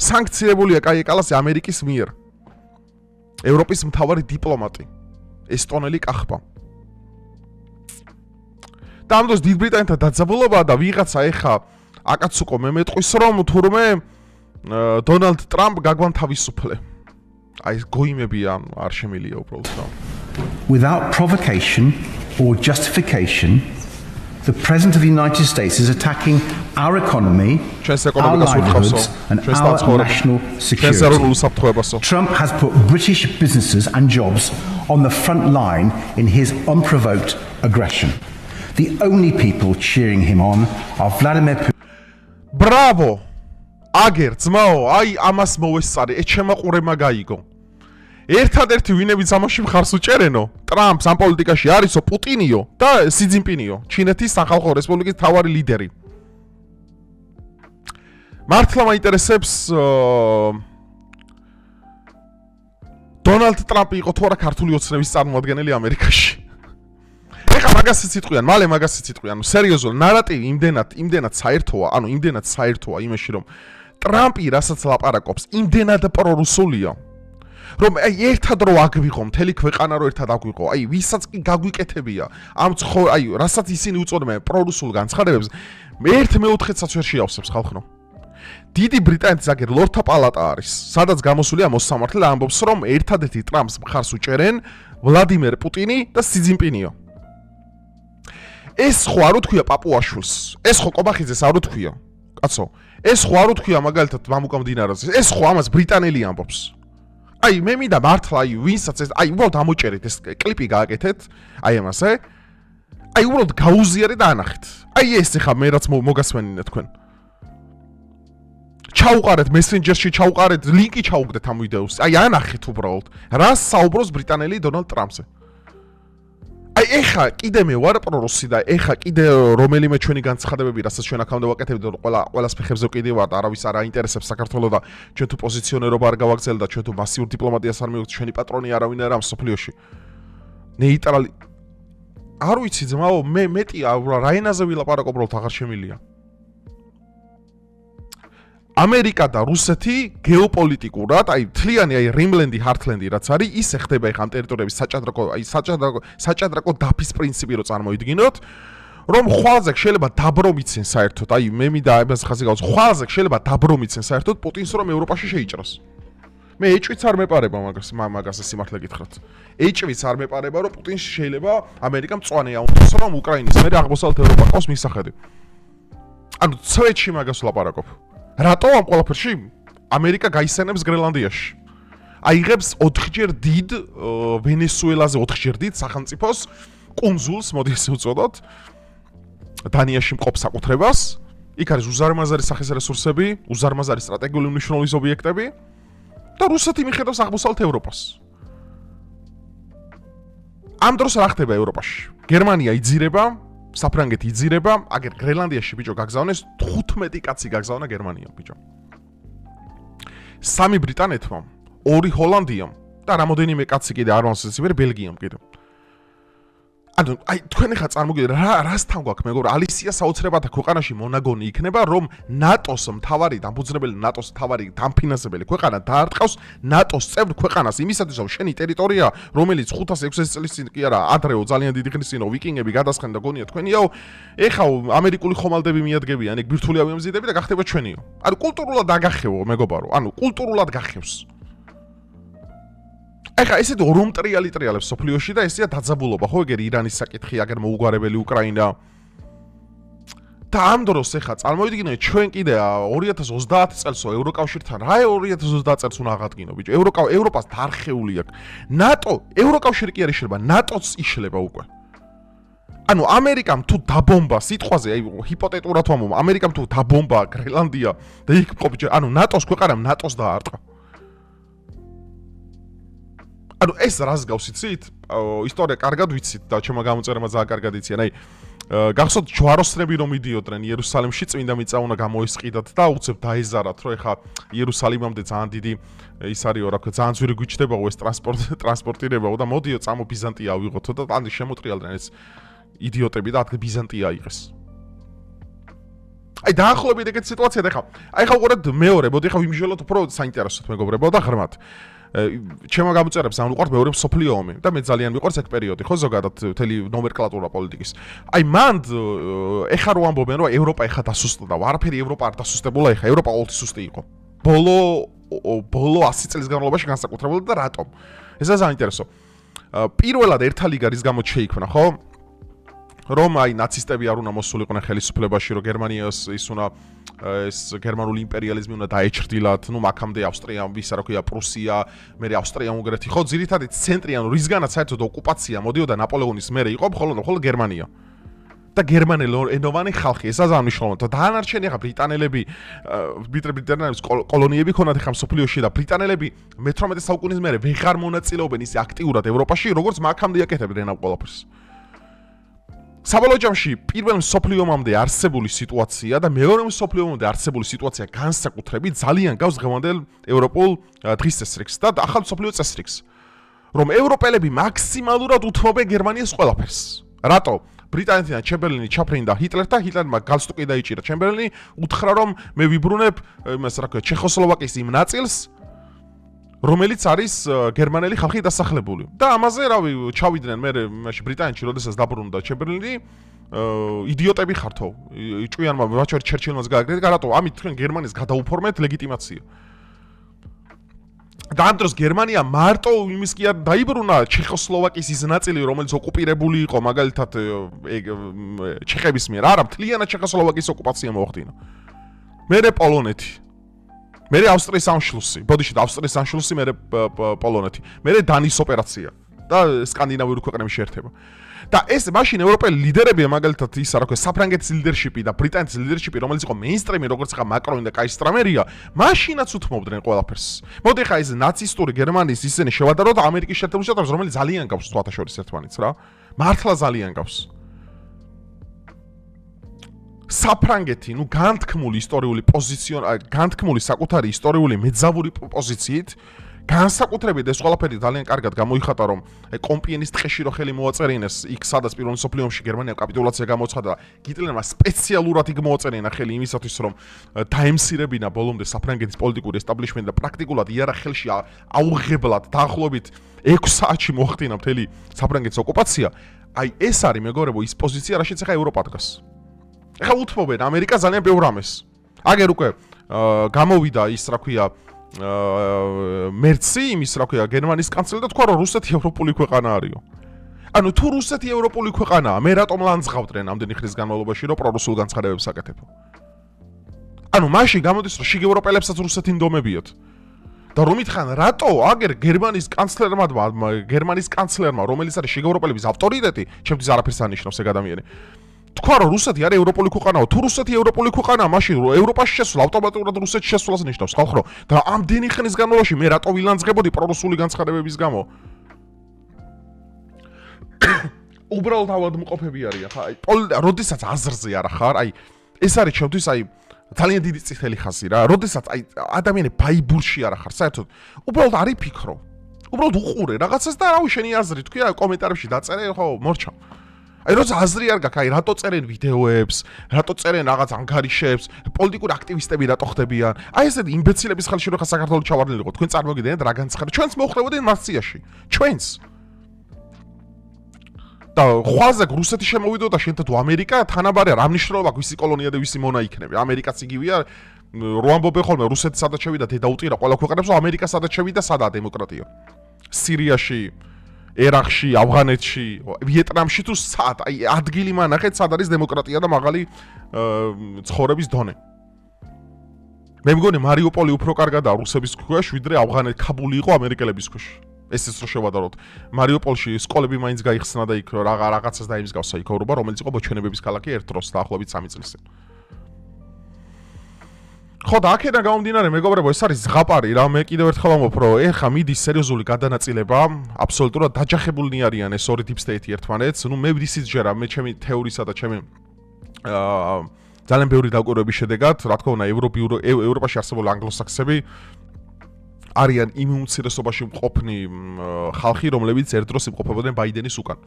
სანქცირებულია კაია კალასი ამერიკის მიერ ევროპის მთავარი დიპლომატი ესტონელი კახბა და ამ დროს დიდ ბრიტანეთთან დაძაბულობა და ვიღაცა ეხა აკაცუკო მე მეტყვის რომ თურმე დონალდ ტრამპ გაგვანთავისუფლე. აი გოიმებია არ შემილია უბრალოდ. Without provocation or justification, the President of the United States is attacking our economy, our livelihoods and our national security. Trump has put British businesses and jobs on the front line in his unprovoked aggression. The only people cheering him on are Vladimir Putin. Bravo! აგერ ძმაო, აი ამას მოვესწარი, ეჩემაყურემა გაიგო. ერთადერთი ვინებიც ამაში მხარს უჭერენო, ტრამპს ამ პოლიტიკაში არისო პუტინიო და სი ძინპინიო, ჩინეთის სახალხო რესპუბლიკის მთავარი ლიდერი. მართლა მაინტერესებს დონალდ ტრამპი იყო თუ არა ქართული ოცნების წარმომადგენელი ამერიკაში. ეხლა მაგასაც იტყვიან, მალე მაგასაც იტყვიან, სერიოზულად, ნარატივი იმდენად საერთოა, ანუ იმდენად საერთოა იმაში, რომ ტრამპი რასაც ლაპარაკობს, იმდენად პრორუსულია, რომ აი ერთად რო აგვიღო, მთელი ქვეყანა რო ერთად აგვიღო, აი ვისაც კი გაგვიკეთებია, აი რასაც ისინი უწოდებენ პრორუსულ განცხადებებს, ერთ მეოთხედსაც ვერ შეავსებს ხალხო. დიდი ბრიტანეთის აგერ ლორდთა პალატა არის, სადაც გამოსულია მოსამართლე ამბობს, რომ ერთადერთი ტრამპს მხარს უჭერენ ვლადიმერ პუტინი და სი ძინპინიო. ეს ხო არ უთქვია პაპუაშვილს, ეს ხო კობახიძეს არ უთქვია. კაცო, ეს ხო არ უთქვია მაგალითად მამუკამდინარას, ეს ხო ამას ბრიტანელი ამბობს. აი მე მინდა მართლა აი ვინსაც ეს აი უბრალოდ ამოჭერეთ ეს კლიპი გააკეთეთ, აი ამასე. აი უბრალოდ გაუზიარეთ და ანახეთ. აი ეს ახლა მე რაც მოგასვენინე თქვენ. ჩაუყარეთ მესენჯერში, ჩაუყარეთ ლინკი ჩაუგდეთ ამ ვიდეოს. აი ანახეთ უბრალოდ რა საუბრობს ბრიტანელი დონალდ ტრამპზე. აი ეხა კიდე მე ვარ პრორუსი და ეხა კიდე რომელიმე ჩვენი განცხადებები, რასაც ჩვენ აქამდე ვაკეთებთ, ყველას ფეხებზე კიდე ვარ და არავის არ აინტერესებს საქართველოს და ჩვენ თუ პოზიციონერობა არ გავაგრძელებთ და ჩვენ თუ მასიურ დიპლომატიას არ მივიღეთ, ჩვენი პატრონი არავინ არ ამ სოფლიოში. ნეიტრალი არ ვიცი ძმაო, მე მეტი რა ენაზე ვილაპარაკობ, უბრალოდ აღარ შემილია. ამერიკა და რუსეთი გეოპოლიტიკურად, აი თლიანი აი რიმლენდი, ჰარტლენდი რაც არის, ისე ხდება ეხა ამ ტერიტორიების საჭადრაკო დაფის პრინციპი რო წარმოიდგინოთ, რომ ხვალზე შეიძლება დაბრო მიცენ საერთოდ, აი მე მინდა ამას ხაზი გავუძ, ხვალზე შეიძლება დაბრო მიცენ საერთოდ პუტინს რომ ევროპაში შეიჭრას. მე ეჭვიც არ მეპარება მაგას სიმართლე გითხრათ. ეჭვიც არ მეპარება რომ პუტინს შეიძლება ამერიკამ მწვანე აუნდოს რომ უკრაინის მერე აღმოსავლეთ ევროპა ყავს მისახედი. ანუ ცვეთში მაგას ვლაპარაკობ. რატო ამ ყველაფერში ამერიკა გაისენებს გრენლანდიაში? აიღებს 4ჯერ დიდ ვენესუელაზე 4ჯერ დიდ სახელმწიფოს კუნძულს, მოდი ესე ვუწოდოთ, დანიაში მყოფ საკუთრებას, იქ არის უზარმაზარი სახის რესურსები, უზარმაზარი სტრატეგიული მნიშვნელობის ობიექტები და რუსეთი მიხედავს აღმოსავლეთ ევროპას. ამ დროს რა ხდება ევროპაში? გერმანია იძირება, საფრანგეთი იძირება, აგერ გრენლანდიაში ბიჭო გაგზავნეს 15 კაცი გაგზავნა გერმანიამ ბიჭო. 3 ბრიტანეთმა, 2 ჰოლანდიამ და რამოდენიმე კაცი კიდე არ მოსწევს ბელგიამ კიდე. ანუ აი თქვენ ახლა წარმოგიდგენთ რასთან გვაქვს მეგობრებო, ალისია საოცრებათა ქვეყანაში მონაგონი იქნება, რომ ნატოს მთავარი დამფუძნებელი, ნატოს მთავარი დამფინანსებელი ქვეყანა დაარტყავს ნატოს წევრ ქვეყანას იმისათვის, რომ შენი ტერიტორია, რომელიც 500-600 წლის წინ კი არა, ადრეო ძალიან დიდი ხნის წინო ვიკინგები გადასხდნენ და გონია თქვენიაო, ეხლა ამერიკული ხომალდები მიადგებიან, ეგ ბირთვული ავიამზიდები და გახდება ჩვენიო. ანუ კულტურულად აგახევო მეგობარო, ანუ კულტურულად გახევს. ეხა ესეთი ორმტრიალი ტრიალებს სოფლიოში და ესეა დაძაბულობა, ხო ეგერ ირანის საკითხი, აგერ მოუგვარებელი უკრაინა. და ამ დროს ეხა წარმოიდგინეთ ჩვენ კიდე 2030 წელსო ევროკავშირთან, რა 2030 წელს უნდა აღადგინო ბიჭო, ევროპას დარხეული აქვს. ნატო, ევროკავშირი კი არ იშლება, ნატოც იშლება უკვე. ანუ ამერიკამ თუ დაბომბა სიტყვაზე, აი ჰიპოთეტურად ვამბობ, ამერიკამ თუ დაბომბა გრენლანდია და იქ მყოფ, ანუ ნატოს ქვეყანამ ნატოს დაარტყა. ანუ ეს რას გავს იცით? ისტორია კარგად ვიცით და ჩემო გამოწერება ძალიან კარგად იციან. აი გახსოვთ ჯვაროსნები რომ მიდიოდნენ იერუსალიმში, წმინდა მიწა უნდა გამოესყიდათ და უცებ დაეზარათ, რომ ეხა იერუსალიმამდე ძალიან დიდი ის არისო, რა ქვია, ძალიან ძვირი გვიჩდებაო ეს ტრანსპორტირებაო და მოდიო წამო ბიზანტია ავიღოთო და ტანდი შემოტრიალდნენ ეს იდიოტები და ადგილ ბიზანტია აიღეს. აი დაახლოებით ეგეთი სიტუაცია და ეხა უყურეთ მეორე, მოდი ეხა ვიმჟელოთ უფრო საინტერესოდ მეგობრებო და ღრმად. ჩემო გამოწერებს ამ უყურთ მეორე მსოფლიო ომი და მე ძალიან მიყვარს ეგ პერიოდი, ხო ზოგადად მთელი ნომენკლატურა პოლიტიკის. აი მანდ ეხა რო ამბობენ რომ ევროპა ეხა დასუსტდა, არაფერი ევროპა არ დასუსტებულა ეხა, ევროპა ყოველთვის სუსტი იყო. ბოლო 100 წლის განმავლობაში განსაკუთრებულად და რატომ? ესაა საინტერესო. პირველად ერთა ლიგა რის გამო შეიქმნა, ხო? რომ აი ნაცისტები არ უნდა მოსულიყვნენ ხელისუფლებაში, რომ გერმანიას ის უნდა ეს გერმანული იმპერიალიზმი უნდა დაეჩრდილათ, ნუ მაგამდე ავსტრია, ისა რა ქვია, პრუსია, მერე ავსტრია-უნგრეთი, ხო, ძირითადად ცენტრი, ანუ რისგანაც საერთოდ ოკუპაცია მოდიოდა ნაპოლეონის მერე იყო მხოლოდ გერმანია. და გერმანელენოვანი ხალხი, ესაა მნიშვნელოვანი. და დანარჩენი ახლა ბრიტანელების კოლონიები ქონათ ახლა მსოფლიოში და ბრიტანელები მე-18 საუკუნის მერე ვეღარ მონაწილეობენ ისე აქტიურად ევროპაში, როგორც მაგამდე აკეთებდნენ ამ ყველაფერს. საბოლოო ჯამში პირველ მსოფლიო ომამდე არსებული სიტუაცია და მეორე მსოფლიო ომამდე არსებული სიტუაცია განსაკუთრებით ძალიან გავს დღევანდელ ევროპულ დღის წესრიგს და ახალ მსოფლიო წესრიგს, რომ ევროპელები მაქსიმალურად უთმობენ გერმანიას ყველაფერს. რატო? ბრიტანეთიდან ჩემბერლენი ჩაფრინდა ჰიტლერთან, ჰიტლერმა გალსტუკი დაიჭირა ჩემბერლენი, უთხრა რომ მე ვიბრუნებ იმას რა ქვია ჩეხოსლოვაკიის იმ ნაწილს, რომელიც არის გერმანელი ხალხი დასახლებული. და ამაზე, რავი, ჩავიდნენ მე მაშინ ბრიტანეთში, როდესაც დაბრუნდა ჩემბერლენი, იდიოტები ხართო. ჭვიანმა ვაჩერ ჩერჩილმაც გააგრეთ, რატო? ამით თქვენ გერმანიის გადაუფორმეთ ლეგიტიმაცია. და ამ დროს გერმანია მარტო იმის კი არ დაიბრუნა ჩეხოსლოვაკიის ის ნაწილი, რომელიც ოკუპირებული იყო, მაგალითად ჩეხების მიერ. არა, მთლიანად ჩეხოსლოვაკიის ოკუპაცია მოახდინა. მერე პოლონეთი. მერე ავსტრიის ანშლუსი. ბოდიში და ავსტრიის ანშლუსი, მერე პოლონეთი. მერე დანის ოპერაცია და სკანდინავიური ქვეყნების შეერთება. და ეს მაშინ ევროპელი ლიდერები, მაგალითად ის რა ქვია, საფრანგეთის ლიდერშიპი და ბრიტანეთის ლიდერშიპი, რომელიც იყო მეინსტრიმი, როგორც ხა მაკრონი და კაისტრამერია, მაშინაც უთმობდნენ ყველაფერს. მოდი ხა ეს ნაცისტური გერმანიის ისინი შევადაროთ ამერიკის შეერთებულ შტატებს, რომელიც ძალიან გავს თვალთა შორის ერთმანეთს რა. მართლა ძალიან გავს. საფრანგეთი, ნუ განთქმული ისტორიული განთქმული საკუთარი ისტორიული მეძავური პოზიციით, განსაკუთრებით ეს ყველაფერი ძალიან კარგად გამოიხატა, რომ კომპიენის ტყეში რო ხელი მოაწერინეს, იქ სადაც პირველ მსოფლიო ომში გერმანიამ კაპიტულაცია გამოცხადა, გიტლერმა სპეციალურად იქ მოაწერინა ხელი იმისათვის, რომ დაემსირებინა ბოლომდე საფრანგეთის პოლიტიკური ესტაბლიშმენტი და პრაქტიკულად იარაღ-ხელში აუღებლად დაახლოებით 6 საათში მოახდინა მთელი საფრანგეთის ოკუპაცია. აი ეს არის მეგობრებო ის პოზიცია, რაშიც ახლა ევროპა დგას. ეხლა უთმობენ ამერიკა ძალიან ბევრ ამეს. აგერ უკვე გამოვიდა ის რა ქვია მერცი იმის რა ქვია გერმანიის კანცლერი და თქვა რომ რუსეთი ევროპული ქვეყანა არისო. ანუ თუ რუსეთი ევროპული ქვეყანაა, მე რატომ ლანძღავდნენ ამდენი ხნის განმავლობაში რომ პრორუსულ განცხადებებს აკეთებ? ანუ მაშინ გამოდის რომ შიგ ევროპელებსაც რუსეთი ნდომებიათ. და რომ ითხრან რატო აგერ გერმანიის კანცლერმა, რომელიც არის შიგ ევროპელების ავტორიტეტი, ჩემთვის არაფერს ანიშნავს ეგ ადამიანი. თქვა რომ რუსეთი არის ევროპული ქვეყანაა, თუ რუსეთი ევროპული ქვეყანაა, მაშინ ევროპაში შესვლა ავტომატურად რუსეთში შესვლას ნიშნავს, ხალხო. და ამდენი ხნის განმავლობაში მე რატო ვილანძღებოდი პრორუსული განცხადებების გამო? უბრალოდ ავადმყოფები არიან, ხა, როდესაც აზრზე არა ხარ, აი ეს არის ჩემთვის აი ძალიან დიდი წითელი ხაზი რა. როდესაც აი ადამიანი ბაიბურში არა ხარ, საერთოდ უბრალოდ არ იფიქრო. უბრალოდ უყურე რაღაცას და რავი შენი აზრი თქვია კომენტარებში დაწერე, ხო, მორჩა. აი როცა აზრი არ გაქვს, აი რატო წერენ ვიდეოებს, რატო წერენ რაღაც ანგარიშებს, პოლიტიკური აქტივისტები რატო ხდებიან? აი ესეთი იმბეცილების ხალხი რო ხა საქართველოს ჩავარდნილიყო, თქვენ წარმოგიდგენთ რა განცხადება? ჩვენც მოხდებოდნენ მარსიაში. ჩვენც. და ხვაზე რუსეთი შემოვიდოდა შენთან თუ ამერიკა, თანაბარი არ ამნიშნულობა ვისი კოლონია და ვისი მონა იქნება. ამერიკაც იგივეა, რო ამბობენ ხოლმე რუსეთი სადაც შევიდა დედა უტირა ყველა ქვეყანას, რომ ამერიკა სადაც შევიდა სადაა დემოკრატია. სირიაში ერაყში, ავღანეთში, ვიეტნამში თუ სად, აი ადგილი მანახეთ, სად არის დემოკრატია და მაღალი ცხოვრების დონე. მე მგონი მარიუპოლი უფრო კარგადაა რუსების ქვეშ, ვიდრე ავღანეთი, ქაბული იყო ამერიკელების ქვეშ. ესეც რო შევადაროთ. მარიუპოლში სკოლები მაინც გაიხსნა და იქ რაღაცას დაიმსგავსა იქაურობა, რომელიც იყო ბოჩენებების ქალაქი ერთ დროს დაახლოებით 3 წლის წინ. ხო და აქედან გამომდინარე მეგობრებო, ეს არის ზღაპარი რა, მე კიდევ ერთხელ ამბობ, რომ ეხა მიდის სერიოზული გადანაწილება, აბსოლუტურად დაჯახებულნი არიან ეს ორი deep state-ი ერთმანეთს. ნუ მე ვდისიც ჯერა, მე ჩემი თეორიისა და ჩემი ძალიან ბევრი დაკვირვების შედეგად, რა თქმა უნდა, ევროპაში არსებული ანგლოსაქსები არიან იმ უმცირესობაში მყოფნი ხალხი, რომლებიც ერთ დროს იმყოფებოდნენ ბაიდენის უკან.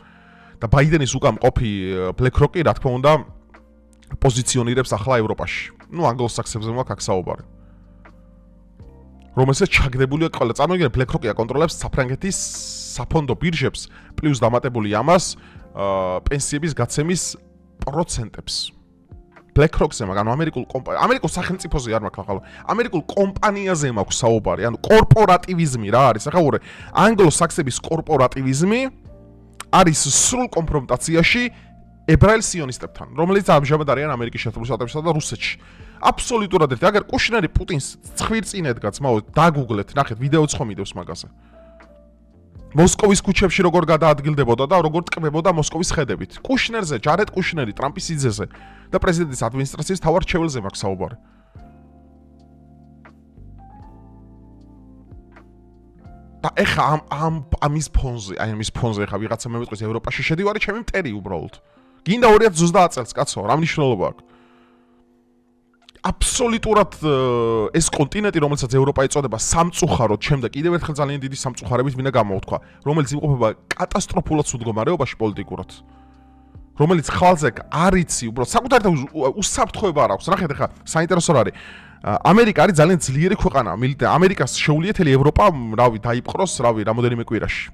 და ბაიდენის უკან მყოფი BlackRock-ი, რა თქმა უნდა, პოზიციონირებს ახლა ევროპაში. ნუ ანგლოსაქსებზე მაქვს აქ საუბარი. რომელსაც ჩაგდებული აქვს ყველა. წარმოიდგინეთ, BlackRock-ი აკონტროლებს საფრანგეთის საფონდო ბირჟებს, პლუს დამატებული ამას პენსიების გაცემის პროცენტებს. BlackRock-ზე მაგ ანუ ამერიკულ სახელმწიფოზე არ მაქვს ახლა. ამერიკულ კომპანიაზე მაქვს საუბარი, ანუ კორპორატივიზმი რა არის? ახლა უყურე, ანგლოსაქსების კორპორატივიზმი არის სრულ კონფრონტაციაში ებრაელ სიონისტებთან, რომელიც ამჟამად არიან ამერიკის შეერთებულ შტატებსა და რუსეთში. აბსოლუტურად ერთი. აგერ კუშნერი პუტინს ცხვირწინეთ გაცმაო, დაგუგლეთ, ნახეთ, ვიდეოც ხომ იდევს მაგაზე. მოსკოვის ქუჩებში როგორ გადაადგილდებოდა და როგორ ტკბებოდა მოსკოვის ხედებით. კუშნერზე, ჯარედ კუშნერი, ტრამპის იძეზე და პრეზიდენტის ადმინისტრაციის თავარ ჩეველზე მაქვს საუბარი. და ეხა ამის ფონზე, აი ამის ფონზე ეხა ვიღაცა მემეწყვის ევროპაში შედივარი, ჩემი მტერი უბრალოდ. გინდა 2030 წელს, კაცო, რა მნიშვნელობა აქვს? აბსოლუტურად ეს კონტინენტი, რომელსაც ევროპა ეწოდება სამწუხაროდ, შემდეგ კიდევ ერთხელ ძალიან დიდი სამწუხარებით მინდა გამოვთქვა, რომელიც იმყოფება კატასტროფულად სულ მდგომარეობაში პოლიტიკურად. რომელიც ხალხზე არ იცი, უბრალოდ საკუთარ უსაფრთხოება არ აქვს. ნახეთ ახლა, საინტერესო არის. ამერიკა არის ძალიან ძლიერი ქვეყანა. ამერიკას შეუძლია თელი ევროპა, დაიპყროს, რამოდენიმე კვირაში.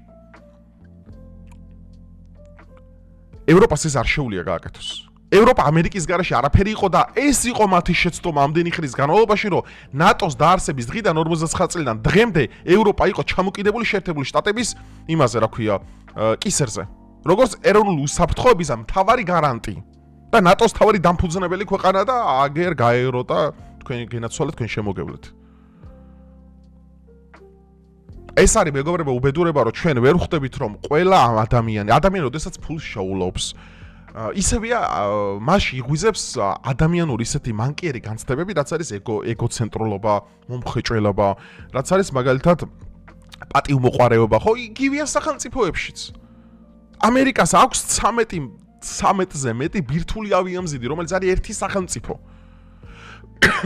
ევროპას ეს არ შეუძლია გააკეთოს. ევროპა ამერიკის გარეშე არაფერი იყო და ეს იყო მათი შეცდომა ამდენი ხნის განმავლობაში, რომ ნატოს დაარსების დღიდან 59 წლიდან დღემდე ევროპა იყო ჩამოკიდებული შეერთებული შტატების იმაზე, რა ქვია, კისერზე. როგორც ეროვნული უსაფრთხოების მთავარი გარანტი და ნატოს მთავარი დამფუძნებელი ქვეყანა და აგერ გაერო და თქვენ გენაცვალეთ, თქვენ შემოგევლეთ. ეს არის მეგობრებო უბედურება, რომ ჩვენ ვერ ხვდებით, რომ ყველა ადამიანი, როდესაც ფულს შეულობს, ისევია მასში იღვიძებს ადამიანური ისეთი მანკიერი განცდებები, რაც არის ეგოცენტრულობა, მომხეჭველობა, რაც არის მაგალითად პატივმოყვარეობა, ხო, იგივეა სახელმწიფოებშიც. ამერიკას აქვს 13-ზე მეტი ბირთვული ავიამზიდი, რომელიც არის ერთი სახელმწიფო.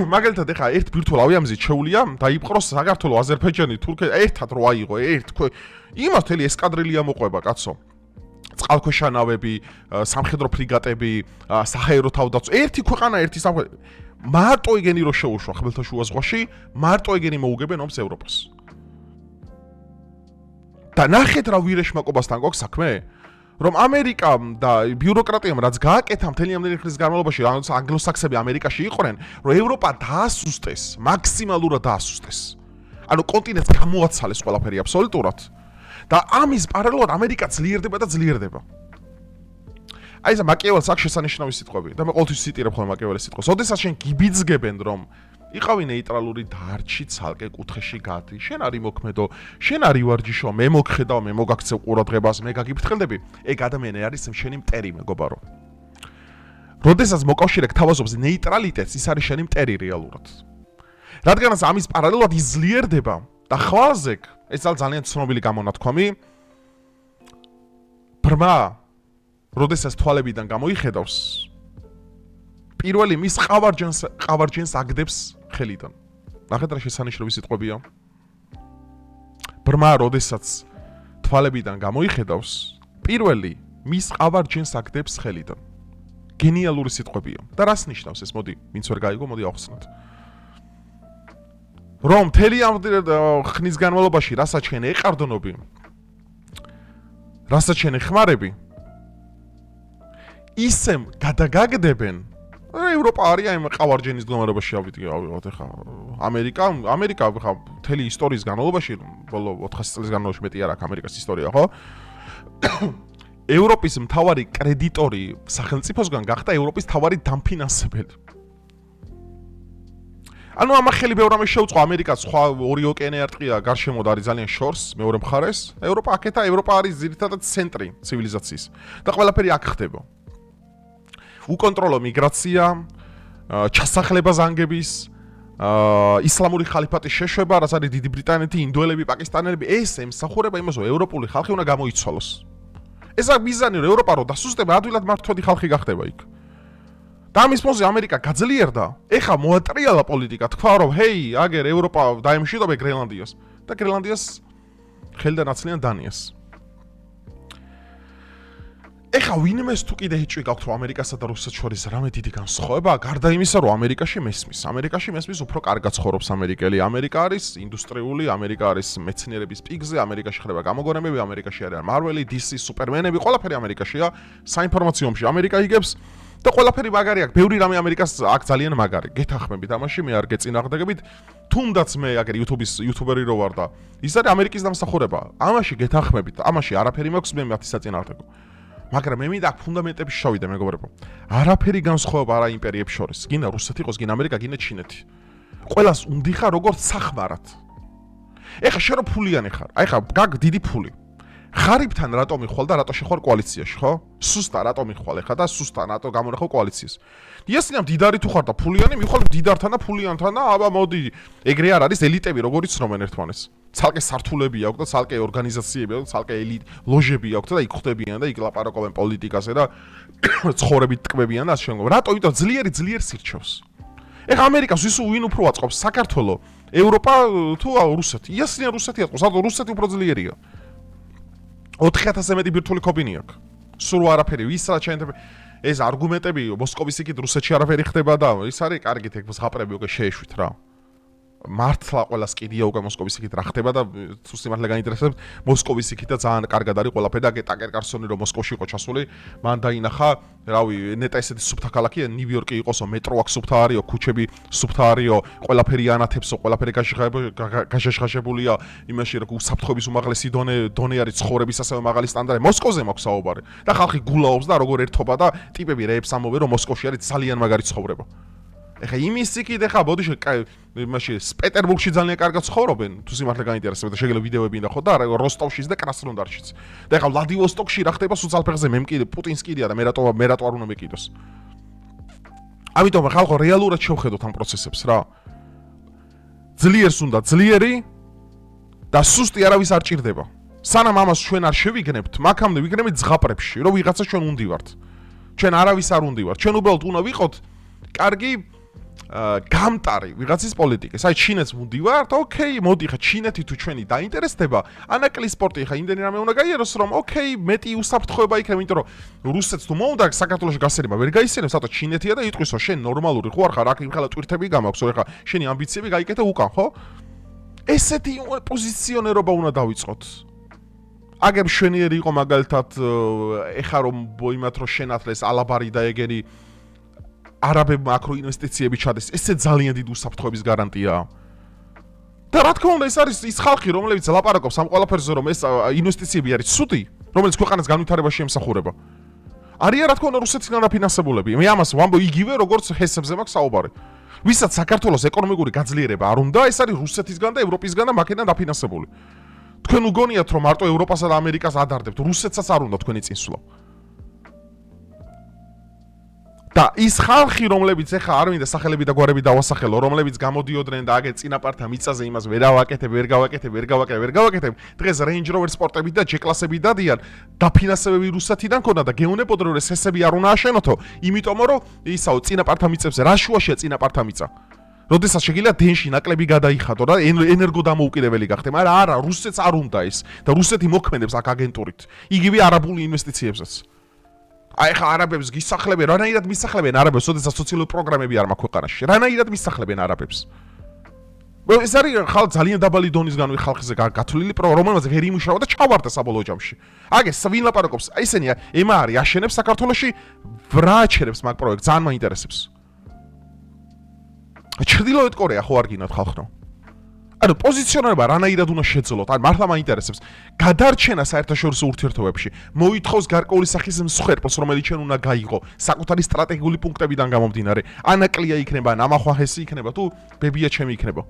მაგალითად ეხა ერთ ბირთვულ ავიამზიდს შეუძლია დაიპყროს საქართველო, აზერბაიჯანი, თურქეთი, ერთად რო აიღო, იმას მთელი ესკადრილია მოყვება, კაცო. წყალქვეშა ნავები, სამხედრო ფრიგატები, საჰაერო თავდაცვა, ერთი ქვეყანა, ერთი სამხედრო. მარტო ეგენი რო შეუშვა ხმელთაშუა ზღვაში, მარტო ეგენი მოუგებენ ომს ევროპას. და ნახეთ რა ვირეშმაკობასთან გვაქვს საქმე, რომ ამერიკა და ბიუროკრატიამ რაც გააკეთა მთელი ამდენი ხნის განმავლობაში, რაც ანგლოსაქსები ამერიკაში იყვნენ, რომ ევროპა დაასუსტეს, მაქსიმალურად დაასუსტეს. ანუ კონტინენტს გამოაცალეს ყველაფერი აბსოლუტურად. და ამის პარალელურად ამერიკა ძლიერდება და ძლიერდება. აი ეს მაკიაველის აქ შესანიშნავი სიტყვები და მე ყოველთვის ციტირებ ხოლმე მაკიაველის სიტყვას. ოდესაც შენ გიბიძგებენ, რომ იყავი ნეიტრალური დარჩი ცალკე კუთხეში გადი. შენ არის მოქმედო, შენ არის ვარჯიშო, მე მოგხედავ, მე მოგაქცევ ყურადღებას, მე გაგიფრთხილდები. ეგ ადამიანი არის შენი მტერი, მეგობარო. როდესაც მოკავშირე გთავაზობს ნეიტრალიტეტს, ის არის შენი მტერი რეალურად. რადგანაც ამის პარალელურად ძლიერდება და ხვალზე ეს ძალიან ცნობილი გამონათქვამი ბრმა როდესაც თვალებიდან გამოიხედავს პირველი მის ყავარჯენს აგდებს ხელიდან. ნახეთ რა შესანიშნავი სიტყვებია. ბრმა როდესაც თვალებიდან გამოიხედავს პირველი მის ყავარჯენს აგდებს ხელიდან. გენიალური სიტყვებია. და რას ნიშნავს ეს? მოდი, ვინც ვერ გაიგო, მოდი ავხსნათ. რომ მთელი ამ ხნის განმავლობაში რასაც შენ ეყარდნობი, რასაც შენ ეხმარები, ისემ გადაგაგდებენ. ევროპა არის აი ყავარჯენის მდგომარეობაში ავიღოთ ახლა. ამერიკა ახლა მთელი ისტორიის განმავლობაში, ბოლო 400 წლის განმავლობაში მეტი არ აქვს ამერიკას ისტორია, ხო? ევროპის მთავარი კრედიტორი სახელმწიფოსგან გახდა ევროპის მთავარი დამფინანსებელი. ანუ ამა ხელი ბევრ რამეს შეუწყო ამერიკას, სხვა ორი ოკეანე არტყია გარშემო და არის ძალიან შორს, მეორე მხარეს. ევროპა არის ძირითადად ცენტრი ცივილიზაციის და ყველაფერი აქ ხდება. უკონტროლო მიგრაცია, ჩასახლება ზანგების, ისლამური ხალიფატის შეშვება, რაც არის დიდი ბრიტანეთი, ინდოელები, პაკისტანელები, ეს ემსახურება იმას, რომ ევროპული ხალხი უნდა გამოიცვალოს. ეს არის მიზანი, რომ ევროპა რო დასუსტება, ადვილად მართვადი ხალხი გახდება იქ. და ამის ფონზე ამერიკა გაძლიერდა, ეხა მოატრიალა პოლიტიკა, თქვა რომ ჰეი, აგერ ევროპა დაემშვიდობე გრენლანდიას და გრენლანდიას ხელიდან აცლიან დანიას. ეხა ვინმეს თუ კიდე ეჭვი გაქვთ რომ ამერიკასა და რუსეთს შორის რამე დიდი განსხვავება, გარდა იმისა რომ ამერიკაში მესმის უფრო კარგად ცხოვრობს ამერიკელი. ამერიკა არის ინდუსტრიული, ამერიკა არის მეცნიერების პიკზე, ამერიკაში ხდება გამოგონებები, ამერიკაში არის Marvel, DC, Superman-ები, ყველაფერი ამერიკაშია, საინფორმაციო ომში ამერიკა იგებს და ყველაფერი მაგარი აქვს. ბევრი რამე ამერიკას აქ ძალიან მაგარი. გეთანხმებით ამაში, მე არ გეწინააღმდეგებით, თუნდაც მე აგერ YouTuberi რო ვარ და ის არის ამერიკის დამსახურება. ამაში გეთანხმებით, ამაში არაფერი მაქვს მე მათი საწინააღმდეგო. მაგრამ მე მინდა აქ ფუნდამენტებში შევიდე, მეგობრებო. არაფერი განსხვავება არა იმპერიებს შორის. გინდა რუსეთი იყოს, გინდა ამერიკა, გინდა ჩინეთი. ყველას უნდიხარ როგორც სახმარად. ეხა შენ რო ფულიანი ხარ, აი ხა გაგ დიდი ფული. ხარიბთან რატომ მიხვალ და რატო შეხარ კოალიციაში, ხო? სუსტა რატომ მიხვალ ეხა და სუსტა რატო გამონახო კოალიციას. იასინამ დიდარი თუ ხარ და ფულიანი, მიხვალ დიდართან და ფულიანთან და აბა მოდი. ეგრე არ არის ელიტები, როგორიც ცნობენ ერთმანეთს. ცალკე სართულები აქვს და ცალკე ორგანიზაციები აქვს, ცალკე ლოჟები აქვს და იქ ხვდებიან და იქ ლაპარაკობენ პოლიტიკაზე და ცხოვრებით ტკბებიან და ასე შემდგომ. რატო? იმიტომ ძლიერს ირჩევს. ეხა ამერიკას ვინ უფრო აწყობს? საქართველო, ევროპა თუ რუსეთი? იასინია რუსეთი აწყობს, ანუ რუსეთი უფრო ძლიერია. 4000-ზე მეტი ბირთვული კობინი აქვს. სულ არაფერი, ვის რა ჩაენთები. ეს არგუმენტები მოსკოვის იქით რუსეთში არაფერი ხდება და ის არის კარგით ეგ ზღაპრები უკვე შეეშვით რა. მართლა ყველას კიდია უკვე მოსკოვის იქით რა ხდება და თუ სიმართლე გაინტერესებს მოსკოვის იქით და ძალიან კარგად არის ყველაფერი და ტაკერ კარსონი რომ მოსკოვში იყო ჩასული მან დაინახა რავი ნეტა ესეთი სუფთა ქალაქია ნიუ-იორკი იყოსო მეტრო აქ სუფთა არისო ქუჩები სუფთა არისო ყველაფერი ანათებსო ყველაფერი გაშაშხაშებულია იმაში რომ უსაფრთხოების უმაღლესი დონე არის ცხოვრების ასევე მაღალი სტანდარტი მოსკოვზე მაქვს საუბარი და ხალხი გულაობს და როგორ ერთობა და ტიპები რეებს ამოვე რომ მოსკოვში არის ძალიან მაგარი ცხოვრება ეხა იმის იქით ეხა ბოდიში იმაში პეტერბურგში ძალიან კარგად ცხოვრობენ თუ სიმართლე გაინტერესებთ და შეგიძლია ვიდეოები ნახოთ და როსტოვშიც და კრასნოდარშიც და ეხა ვლადივოსტოკში რა ხდება სუცალფეხზე მე მკიდე პუტინს კიდია და მე რატო არ უნდა მეკიდოს ამიტომ ხალხო რეალურად შევხედოთ ამ პროცესებს რა ძლიერს უნდა ძლიერი და სუსტი არავის არ ჭირდება სანამ ამას ჩვენ არ შევიგნებთ მაგამდე ვიგნებით ზღაპრებში რომ ვიღაცა ჩვენ უნდივართ ჩვენ არავის არ უნდივართ ჩვენ უბრალოდ უნდა ვიყოთ კარგი გამტარი ვიღაცის პოლიტიკის. აი ჩინეთს მუდივართ, ოკეი, მოდი ხა ჩინეთი თუ ჩვენი დაინტერესდება, ანაკლი სპორტი ხა იმდენი რამე უნდა გაიაროს, რომ ოკეი, მეტი უსაფრთხოება იქნება, იმიტომ რომ რუსეთს თუ მოუნდა საქართველოში გასერება ვერ გაისერებს, ატო ჩინეთია და იტყვისო, შენ ნორმალური ხო არ ხარ, აქ იმხელა ტვირთები გამაქვს, ხა შენი ამბიციები გაიკეთე უკან, ხო? ესეთი პოზიციონერობა უნდა დავიწყოთ. აგერ შვენიერი იყო მაგალითად ეხა რომ იმათ რომ შენათლეს ალაბარი და ეგერი არაბებმა აკრო ინვესტიციები ჩადეს, ესე ძალიან დიდი უსაფრთხოების გარანტიაა. და რა თქმა უნდა, ეს არის ის ხალხი, რომლებიც ლაპარაკობს ამ ყველაფერზე, რომ ეს ინვესტიციები არის ცუდი, რომელიც ქვეყანას განვითარებაში ემსახურება. არიან რა თქმა უნდა რუსეთიდან დაფინანსებულები. მე ამას ვამბობ იგივე როგორც ჰესებზე მაქვს საუბარი. ვისაც საქართველოს ეკონომიკური გაძლიერება არ უნდა, ეს არის რუსეთისგან და ევროპისგან და მაქედან დაფინანსებული. თქვენ უგონიათ რომ მარტო ევროპასა და ამერიკას ადარდებთ, რუსეთსაც არ უნდა თქვენი წინსვლა. და ის ხალხი, რომლებიც ეხა არ მინდა სახელები და გვარები დავასახელო, რომლებიც გამოდიოდნენ და აგერ წინაპართა მიწაზე იმას ვერ გავაკეთებ, დღეს Range Rover სპორტებით და G-კლასებით დადიან, დაფინანსებები რუსეთიდან ქონდა და გეუნებოდო რომ ეს ესები არ უნდა აშენოთო, იმიტომ რომ ისაო წინაპართა მიწებზე რა შუაშია წინაპართა მიწა. როდესაც შეგიძლია დენში ნაკლები გადაიხადო და ენერგოდამოუკიდებელი გახდე, მაგრამ არა, რუსეთს არ უნდა ეს და რუსეთი მოქმედებს აქ აგენტურით. იგივე არაბული ინვესტიციებზეც. აი ხა არაბებს გისახლებენ, რანაირად მისახლებენ არაბებს, ოდესაც სოციალური პროგრამები არ მაქვს ქვეყანაში. რანაირად მისახლებენ არაბებს. ეს არის ხალხ ძალიან დაბალი დონისგანვე ხალხზე გათვლილი პროგრამა, რომელსაც ვერ იმუშავა და ჩავარდა საბოლოო ჯამში. აგეს ვინ ლაპარაკობს? ესენი ემა არის აშენებს საქართველოში, ვრაჩერებს მაგ პროექტს, ძალიან მაინტერესებს. ჩრდილოეთ კორეა ხო არ გინათ ხალხო? ანუ პოზიციონირება რანაირად უნდა შეძლოთ, ან მართლა მაინტერესებს. გადარჩენა საერთაშორისო ურთიერთობებში, მოითხოვს გარკვეული სახის მსხვერპლს, რომელიც ჩვენ უნდა გაიღო, საკუთარი სტრატეგიული პუნქტებიდან გამომდინარე. ანაკლია იქნება, ნამახვაჰესი იქნება, თუ ბებია ჩემი იქნება.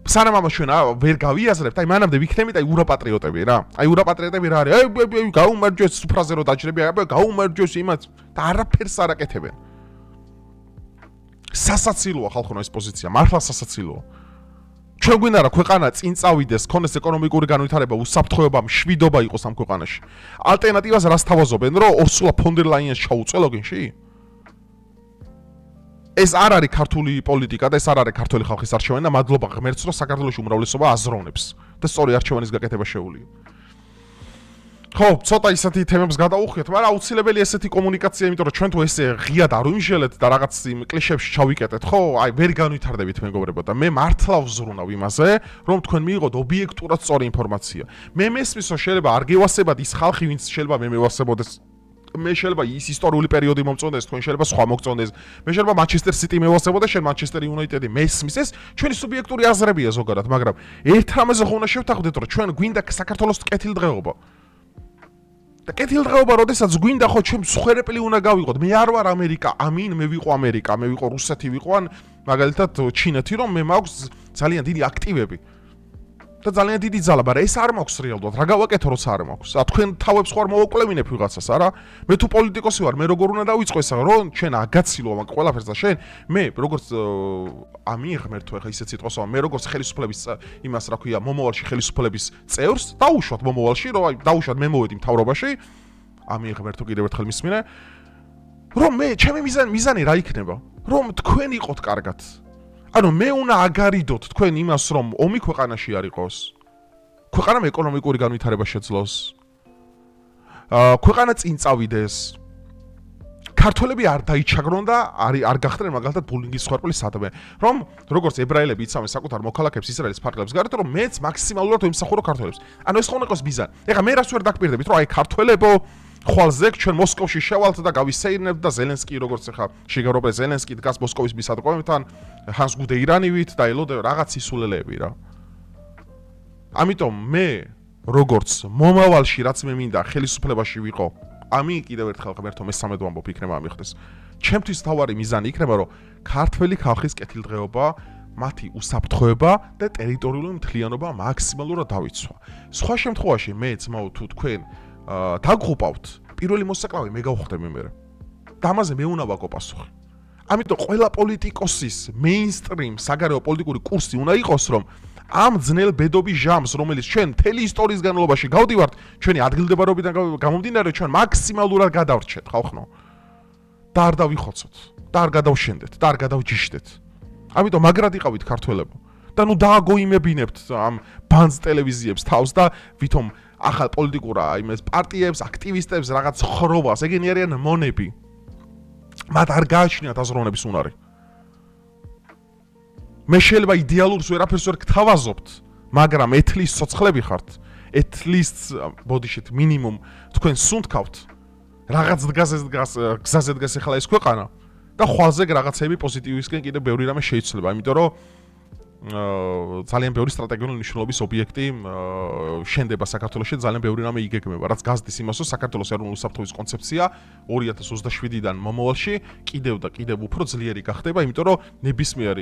სანამ ამას ჩვენ ვერ გავიაზრებთ, აი მანამდე ვიქნებით აი ურაპატრიოტები რა. აი ურაპატრიოტები რა არის? აი გაუმარჯოს სუფრაზე რო დაჭრები, აი გაუმარჯოს იმას და არაფერს არ აკეთებენ. სასაცილოა ხალხო ეს პოზიცია, მართლა სასაცილოა. ჩვენ გვინდა რა ქვეყანა წინ წავიდეს, ქონდეს ეკონომიკური განვითარება, უსაფრთხოება, მშვიდობა იყოს ამ ქვეყანაში. ალტერნატივას რას თავაზობენ, რომ ორსულა ფონ დერ ლაიენს ჩაუწვე ლოგინში? ეს არ არის ქართული პოლიტიკა და ეს არ არის ქართული ხალხის არჩევანი და მადლობა ღმერთს, რომ საქართველოში უმრავლესობა აზროვნებს და სწორი არჩევანის გაკეთება შეუძლია. ხო, ცოტა ისეთი თემებს გადავუხვიეთ, მაგრამ აუცილებელი ესეთი კომუნიკაცია, იმიტომ რომ ჩვენ თუ ესე ღიად არ ვიმშელეთ და რაღაც იმ კლიშებში ჩავიკეტეთ, ხო, აი ვერ განვითარდებით მეგობრებო და მე მართლა ვზრუნავ იმაზე, რომ თქვენ მიიღოთ ობიექტურად სწორი ინფორმაცია. მე მესმის, რომ შეიძლება არ გევასებათ ის ხალხი, ვინც შეიძლება მე მევასებოდეს. მე შეიძლება ის ისტორიული პერიოდი მომწონდეს, თქვენ შეიძლება სხვა მოგწონდეს. მე შეიძლება Manchester City მევასებოდე, შენ Manchester United-ი მესმის, ეს ჩვენი სუბიექტური აზრებია ზოგადად, მაგრამ ერთ რამაზე ხო უნდა შევთანხმდეთ, რომ ჩვენ გვინდა საქართველოს კეთილდღეობა. და კეთილდღეობა, როდესაც გვინდა ხო ჩვენ მსხვერპლი უნდა გავიყოთ. მე არ ვარ ამერიკა, ამინ, მე ვიყო ამერიკა, მე ვიყო რუსეთი, ვიყო ან მაგალითად ჩინეთი, რომ მე მაქვს ძალიან დიდი აქტივები. და ძალიან დიდი ძალა, მაგრამ ეს არ მაქვს რეალურად. რა გავაკეთო, როცა არ მაქვს? თქვენ თავებს ხო არ მოვაკლევინებ ვიღაცას, არა? მე თუ პოლიტიკოსი ვარ, მე როგორ უნდა დავიწყო ესა, რომ ჩვენ აგაცილო მაგ ყველაფერს და შენ მე როგორც ამი ღმერთო ხა ისეთ სიტყვასო, მე როგორც ხელისუფლების იმას რა ქვია, მომავალში ხელისუფლების წევრს დაუშვათ მომავალში, რომ აი დაუშვათ მე მოვედი მთავრობაში, ამი ღმერთო კიდევ ერთხელ მისმინე, რომ მე ჩემი მიზანი რა იქნება? რომ თქვენ იყოთ კარგად. ანუ მე უნდა აგარიდოთ თქვენ იმას, რომ ომი ქვეყანაში არ იყოს. ქვეყანამ ეკონომიკური განვითარება შეძლოს. ქვეყანა წინ წავიდეს. ქართველები არ დაიჩაგრონ და არ გახდნენ მაგალითად ბულინგის სხარკველი სადმე, რომ როგორც ებრაელები იცავენ საკუთარ მოქალაქეებს ისრაელის ფარგლებს გარეთ, რომ მეც მაქსიმალურად ვიმსახურო ქართველებს. ანუ ეს ხომ იყოს მიზანი. ეხლა მე რას ვერ დაგპირდებით, რომ აი ქართველებო ხვალზე ჩვენ მოსკოვში შევალთ და გავისეირნებთ და ზელენსკი როგორც ეხლა შეგავრობე ზელენსკი დგას მოსკოვის მისადგომებთან, ჰანს გუდეირანივით და ელოდე რაღაც ისულელეები რა. ამიტომ მე როგორც მომავალში რაც მე მინდა ხელისუფლებაში ვიყო, ამი კიდევ ერთხელ ღმერთო მესამედ ვამბობ იქნება ამიხდეს. ჩემთვის თავარი მიზანი იქნება, რომ ქართველი ხალხის კეთილდღეობა, მათი უსაფრთხოება და ტერიტორიული მთლიანობა მაქსიმალურად დავიცვა. სხვა შემთხვევაში მე ძმაო თუ თქვენ დაგღუპავთ, პირველი მოსაკლავი მე გავხდები მე. და ამაზე მე უნდა ვაკო პასუხი. ამიტომ ყველა პოლიტიკოსის მეინსტრიმ საგარეო პოლიტიკური კურსი უნდა იყოს, რომ ამ ძნელ ბედობის ჟამს, რომელიც ჩვენ მთელი ისტორიის განმავლობაში გავდივართ, ჩვენი ადგილმდებარეობიდან გამომდინარე, ჩვენ მაქსიმალურად გადავრჩეთ, ხალხო. და არ დავიხოცოთ, და არ გადავშენდეთ, და არ გადავჯიშდეთ. ამიტომ მაგრად იყავით ქართველებო. და ნუ დააგოიმებინებთ ამ ბანძ ტელევიზიებს თავს და ვითომ ახალ პოლიტიკურ იმეს პარტიებს, აქტივისტებს რაღაც ხრობას, ეგენი არიან მონები. მათ არ გააჩნიათ აზროვნების უნარი. მე შეიძლება იდეალურს ვერაფერს ვერ გთავაზობთ, მაგრამ ეთლის ცოცხლები ხართ. ეთლის ბოდიშით მინიმუმ თქვენ სუნთქავთ. რაღაც გზაზე დგას ახლა ეს ქვეყანა და ხვალზე რაღაცები პოზიტივისკენ კიდე ბევრი რამე შეიძლება, იმიტომ რომ ძალიან ბევრი სტრატეგიული მნიშვნელობის ობიექტი შენდება საქართველოში, ძალიან ბევრი რამე იგეგმება, რაც გაზდის იმას, რომ საქართველოს ეროვნული უსაფრთხოების კონცეფცია 2027-დან მომავალში კიდევ და კიდევ უფრო ძლიერი გახდება, იმიტომ რომ ნებისმიერ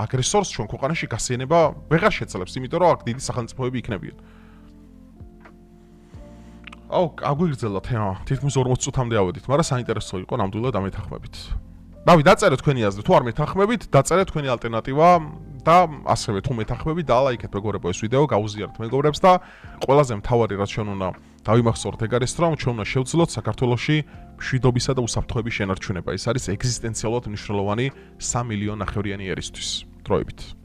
აგრესორს ჩვენ ქვეყანაში გასიანება ვეღარ შეძლებს, იმიტომ რომ აქ დიდი სახელმწიფოები იქნებიან. აუ, აგვიგრძელდა თემა, თითქმის 40 წუთამდე ავედით, მაგრამ საინტერესო იყო ნამდვილად ამეთანხმებით. დავი, დაწერეთ თქვენი აზრი, თუ არ მეთანხმებით, დაწერეთ თქვენი ალტერნატივა და ასევე თუ მეთანხმებით, დალაიქეთ მეგობრებო ეს ვიდეო, გაუზიარეთ მეგობრებს და ყველაზე მთავარი რაც ჩვენ უნდა დავიმახსოვრთ ეგ არის, რომ ჩვენ უნდა შევძლოთ საქართველოში მშვიდობისა და უსაფრთხოების შენარჩუნება. ეს არის ეგზისტენციალურად მნიშვნელოვანი 3,5 მილიონი ერისთვის. დროებით.